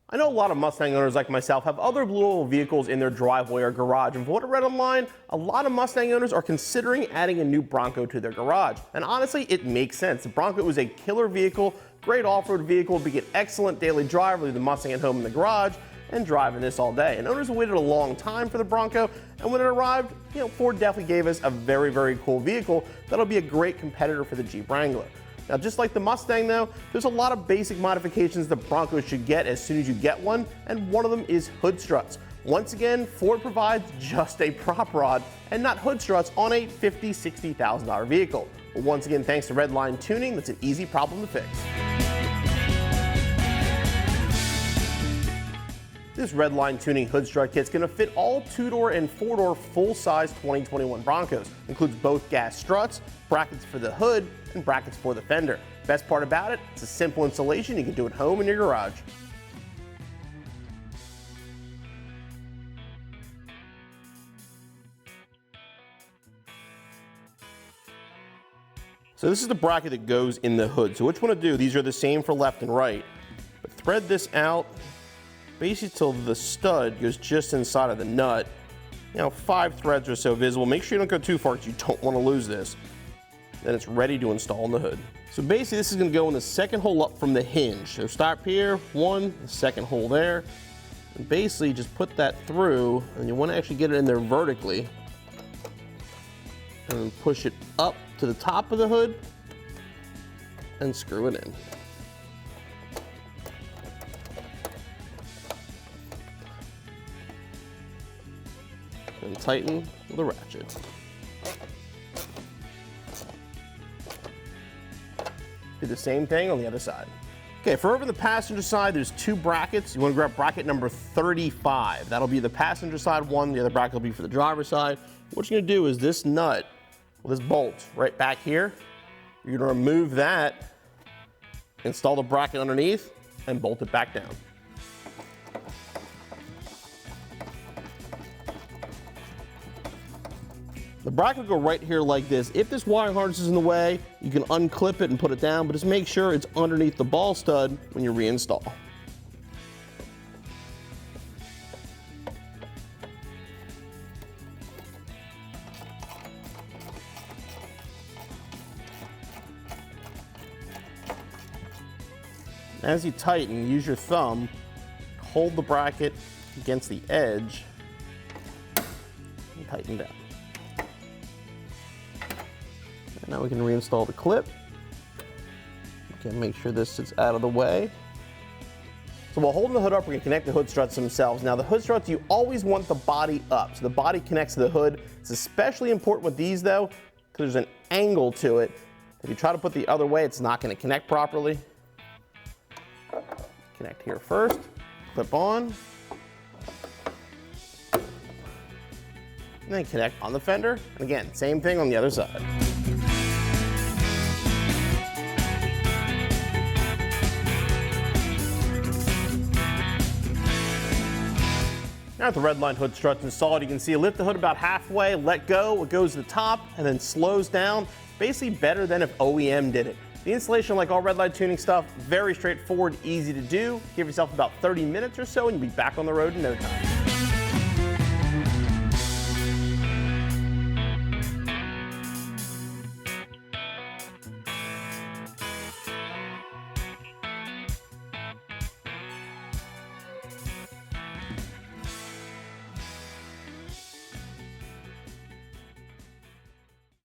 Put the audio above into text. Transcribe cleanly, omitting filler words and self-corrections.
I know a lot of Mustang owners like myself have other little vehicles in their driveway or garage, and from what I read online, a lot of Mustang owners are considering adding a new Bronco to their garage. And honestly, it makes sense. The Bronco is a killer vehicle, great off-road vehicle, be an excellent daily drive, leave the Mustang at home in the garage, and driving this all day. And owners have waited a long time for the Bronco, and when it arrived, Ford definitely gave us a very, very cool vehicle that'll be a great competitor for the Jeep Wrangler. Now, just like the Mustang though, there's a lot of basic modifications the Bronco should get as soon as you get one, and one of them is hood struts. Once again, Ford provides just a prop rod and not hood struts on a $50,000, $60,000 vehicle. But once again, thanks to Redline Tuning, that's an easy problem to fix. This Redline Tuning Hood Strut kit's going to fit all 2-door and 4-door full-size 2021 Broncos. Includes both gas struts, brackets for the hood, and brackets for the fender. Best part about it, it's a simple installation. You can do it home in your garage. So this is the bracket that goes in the hood. So what you want to do, these are the same for left and right, but thread this out basically till the stud goes just inside of the nut. 5 threads or so visible. Make sure you don't go too far because you don't want to lose this. Then it's ready to install in the hood. So basically this is going to go in the second hole up from the hinge. So start here, one, the second hole there. And basically just put that through, and you want to actually get it in there vertically. And push it up to the top of the hood and screw it in. And tighten with a ratchet. Do the same thing on the other side. Okay, for over the passenger side, there's 2 brackets. You want to grab bracket number 35. That'll be the passenger side one, the other bracket will be for the driver's side. What you're going to do is this nut, well, this bolt right back here, you're going to remove that, install the bracket underneath, and bolt it back down. The bracket will go right here like this. If this wire harness is in the way, you can unclip it and put it down, but just make sure it's underneath the ball stud when you reinstall. As you tighten, use your thumb, hold the bracket against the edge, and tighten down. Now we can reinstall the clip. Okay, make sure this is out of the way. So while holding the hood up, we're going to connect the hood struts themselves. Now the hood struts, you always want the body up, so the body connects to the hood. It's especially important with these though, because there's an angle to it. If you try to put the other way, it's not going to connect properly. Connect here first, clip on, and then connect on the fender. And again, same thing on the other side. Now with the Redline hood struts installed, you can see you lift the hood about halfway, let go, it goes to the top, and then slows down. Basically better than if OEM did it. The installation, like all Redline tuning stuff, very straightforward, easy to do. Give yourself about 30 minutes or so, and you'll be back on the road in no time.